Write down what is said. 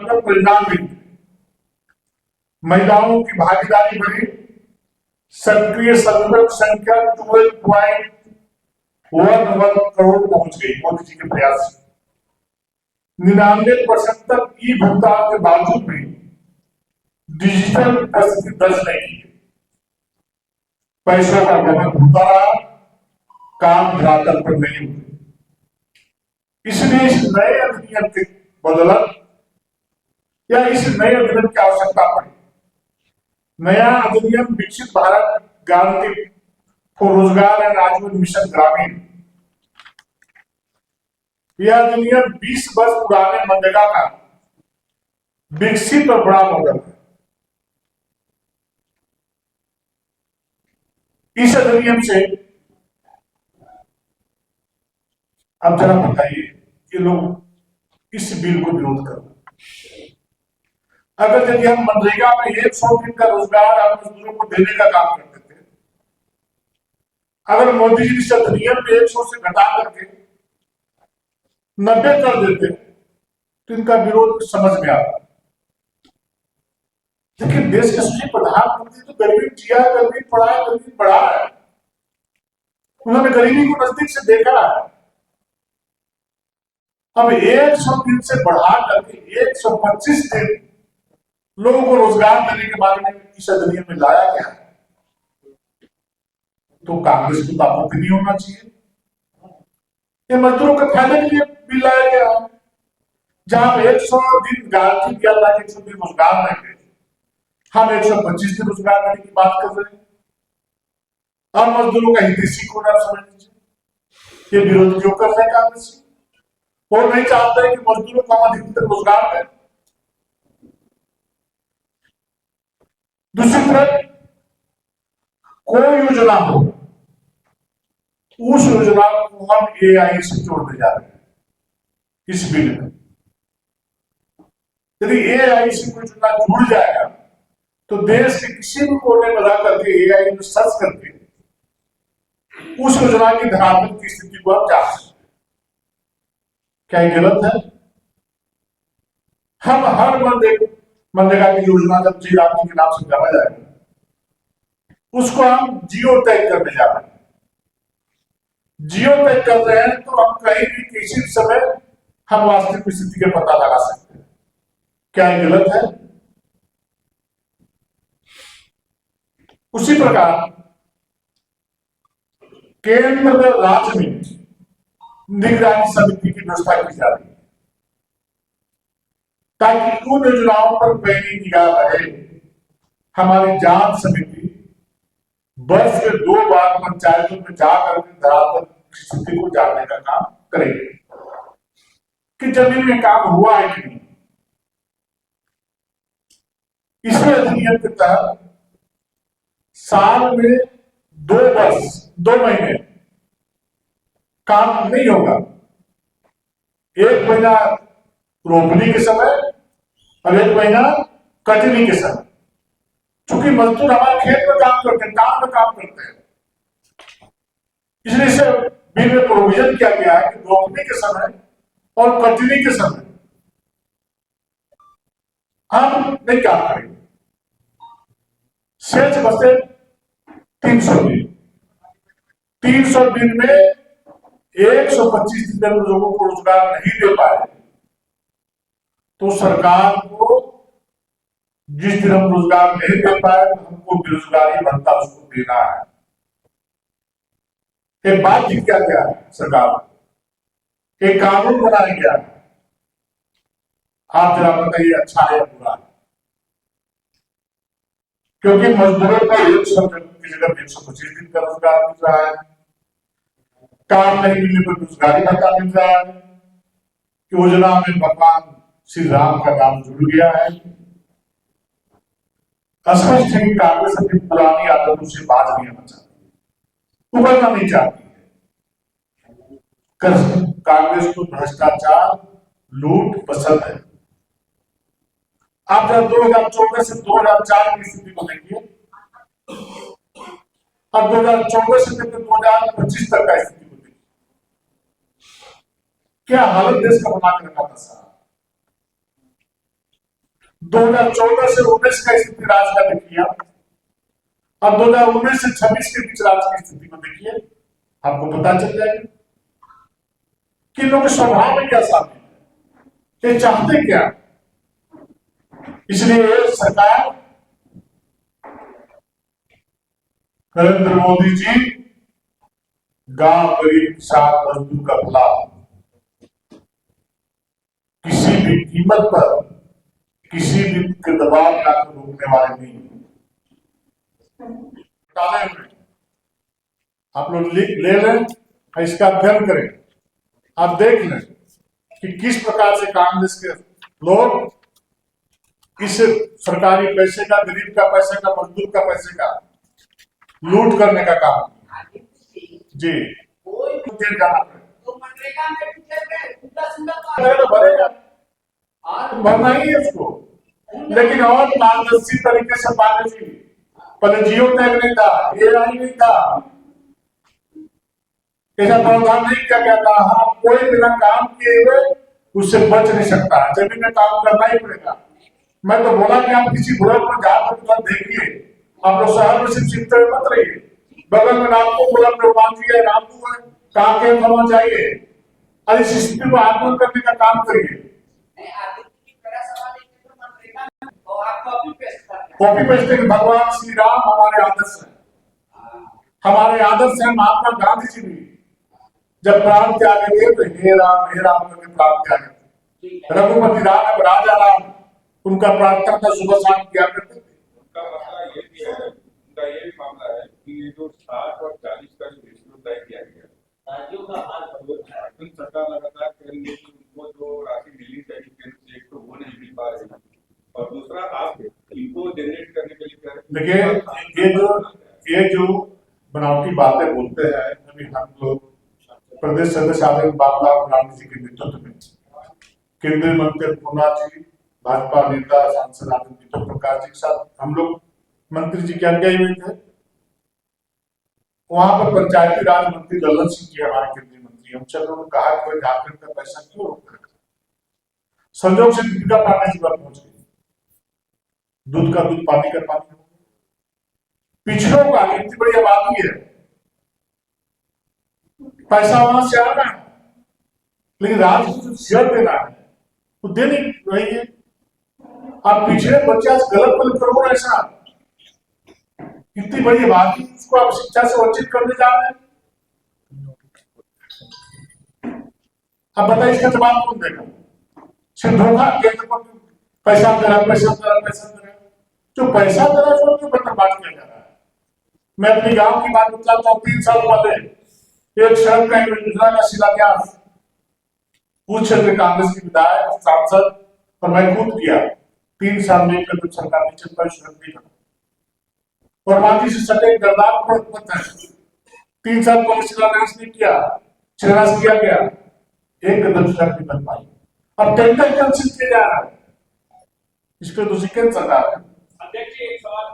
परिणाम भी महिलाओं की भागीदारी बढ़ी, सक्रिय संपर्क संख्या 12.11 करोड़ पहुंच गई मोदी जी के प्रयास से। 99% तक ई भुगतान के बावजूद भी डिजिटल उपस्थिति दर्ज नहीं की। पैसों का गबन होता रहा, काम धरातल पर नहीं हुए। इसलिए इस नए अधिनियम की बदौलत या इस नए अधिनियम की आवश्यकता पड़ी। नया अधिनियम विकसित भारत गारंटी फॉर रोजगार एंड आजीवन मिशन ग्रामीण। यह अधिनियम 20 वर्ष पुराने मनरेगा का विकसित और बड़ा मॉडल है। इस अधिनियम से अब जरा बताइए कि लोग इस बिल को विरोध कर, अगर यदि हम मनरेगा में 100 दिन का रोजगार हम मजदूरों को देने का काम करते थे, अगर मोदी जी इस अधिनियम में 100 से घटा करके 90 कर देते तो इनका विरोध समझ में आता। लेकिन देश के सभी प्रधानमंत्री तो गरीबी जिया, गरीबी पढ़ा, गरीबी बढ़ा है। उन्होंने गरीबी को नजदीक से देखा है। अब 100 दिन से बढ़ा करके 125 दिन लोगों को रोजगार देने के बारे में इस अधिनियम में लाया गया है, तो कांग्रेस को आपत्ति नहीं होना चाहिए। ये मजदूरों के फायदे के लिए बिल लाया गया, जहां 100 दिन गारंटी दिया था कि 100 दिन रोजगार देंगे, हम 125 दिन रोजगार देने की बात कर रहे हैं। और मजदूरों का हितैषी को आप समझ लीजिए, ये विरोध क्यों कर रहे हैं कांग्रेस? और नहीं चाहते हैं कि मजदूरों को हम अधिकतर रोजगार दें। दूसरी तरफ कोई योजना हो, उस योजना को हम एआई से जोड़ने जा रहे हैं इस बिल में। यदि एआई से कोई योजना जुड़ जाएगा तो देश के किसी भी कोने में रह करके एआई में सर्च करके उस योजना की धरातल की स्थिति को आप जान सकते हैं। क्या ये गलत है? हम हर मनरेगा की योजना जब जी रामजी के नाम से जाना जाएगा, उसको हम जियो टैग करने जा रहे हैं। जियो टैग कर रहे हैं तो हम कहीं भी किसी भी समय हम वास्तविक स्थिति का पता लगा सकते हैं। क्या ये गलत है? उसी प्रकार केंद्र में राज्य में निगरानी समिति की व्यवस्था की जा रही है, ताकि उन योजनाओं पर पैनी निगाह रहे। हमारी जांच समिति वर्ष में 2 बार पंचायतों में जाकर धरातल की स्थिति को जानने का काम करेगी कि जमीन में काम हुआ है कि नहीं। इसमें अधिनियम के तहत साल में 2 महीने काम नहीं होगा। 1 महीना रोपनी के समय और 1 महीना कटनी के समय। चूंकि मजदूर हमारे खेत में काम करते हैं, काम में काम करते हैं, इसलिए इसे बिल में प्रोविजन किया गया है कि रोपनी के समय और कटनी के समय हम नहीं काम करेंगे। शेष बचे 300 दिन। 300 दिन में 125 दिन में लोगों को रोजगार नहीं दे पाए तो सरकार को जिस दिन हम रोजगार नहीं दे पाए तो हमको बेरोजगारी भत्ता उसको देना है। एक बात किया गया है सरकार, एक कानून बनाया गया है। आप जरा बताइए अच्छा है या बुरा है? क्योंकि मजदूरों को 100 की जगह 125 दिन का रोजगार मिल रहा है, काम नहीं मिलने पर रोजगारी भत्ता मिल रहा है, योजना में भगवान श्री राम का नाम जुड़ गया है। स्पष्ट है कि कांग्रेस अपनी पुरानी आदतों से बाज नहीं आना चाहती, उबरना नहीं चाहती है। कांग्रेस को भ्रष्टाचार, लूट पसंद है। आप जब 2014 से 2004 की स्थिति को देखिए, अब 2014 से लेकर 2025 तक का स्थिति को देखिए, क्या हालत देश का बना के रखा था साहब। 2014 से 19 का स्थिति राज्य का देखिए आप, अब 2019 से 26 के बीच राज्य की स्थिति को देखिए, आपको पता चल जाएगा कि लोग स्वभाव में क्या शामिल है, ये चाहते क्या। इसलिए सरकार नरेंद्र मोदी जी गांव गरीब किसान मजदूर का भला किसी भी कीमत पर किसी भी के दबाव का रोकने वाले नहीं है। आप लोग ले लें, इसका अध्ययन करें, आप देख लें कि किस प्रकार से कांग्रेस के लोग इस सरकारी पैसे का, गरीब का पैसे का, मजदूर का पैसे का लूट करने का काम जी जाना भरेगा, भरना ही है उसको, लेकिन और पारदर्शी तरीके से पाने चाहिए। पहले जियो टैग नहीं था, एआई नहीं था, ऐसा प्रावधान नहीं किया गया था। हाँ, कोई बिना काम किए हुए उससे बच नहीं सकता, जमीन में काम करना ही पड़ेगा। मैं तो बोला कि आप किसी ब्लॉक में जाकर देखिए, आप लोग शहर में सिर्फ चिंता में मत रहिए, बगल में नागपुर ब्लॉक में मांझी है, रामपुर है, काके होना चाहिए, और इस स्थिति को आकलन करने का काम करिए। कॉपी पेस्ट के भगवान श्री राम हमारे आदर्श हैं, हमारे आदर्श हैं। महात्मा गांधी जी भी जब प्राण त्यागे थे तो हे राम करके प्राण त्यागे थे। रघुपति राम राजा राम उनका प्रार्थना था, सुबह शाम किया करते थे। उनका मसला ये भी है, उनका ये भी मामला है कि ये जो 60 और 40 का जो रेशियो तय किया गया, झारखंड सरकार लगातार कह रही है कि उनको जो राशि मिलनी चाहिए केंद्र से, एक तो वो नहीं मिल पा रही, और दूसरा आप इनको जनरेट करने के लिए देखिए ये जो बनावटी बातें बोलते हैं, अभी हम लोग प्रदेश सदस्य आदरणीय बाबूलाल गांधी जी के नेतृत्व में, केंद्रीय मंत्री पूर्णा जी, भाजपा नेता सांसद आदरणीय दीपक प्रकाश जी के साथ हम लोग मंत्री जी क्या गए हुए थे, वहां पर पंचायती राज मंत्री ललन सिंह जी हमारे केंद्रीय मंत्री, हम सब लोगों ने कहा कि झारखंड का पैसा क्यों रोक रखा। संजोग से दीपिका पांडे जी बात पहुंच गई, दूध का दूध पानी का पानी। पिछड़ों का इतनी बड़ी आबादी है, पैसा वहां से आना है, लेकिन राज्य को शेयर देना है तो दे नहीं रही है। आप पिछड़े बच्चे आज गलत करो ऐसा, इतनी बड़ी आबादी उसको आप शिक्षा से वंचित करने जा रहे हैं। अब बताइए इसका जवाब कौन देगा? सिर्फ धोखा, केंद्र पर पैसा दे रहा, पैसा दे रहा, पैसा दे रहा, जो पैसा दे रहा है उसको क्यों बर्बाद किया जा रहा है। मैं अपनी गांव की बात बताता हूँ, 3 साल पहले एक सड़क का योजना का शिलान्यास उस क्षेत्र कांग्रेस की विधायक, सांसद और मैं खुद किया। 3 साल में सरकार ने सड़क नहीं बना, और माटी से सटे गर्दार है। 3 साल पहले शिलान्यास नहीं किया, शिलान्यास किया गया, एक कदम सड़क नहीं बन पाई, अब टेंडर कैंसिल किया जा रहा है। इसके दोषी केंद्र सरकार है। अध्यक्ष जी, एक सवाल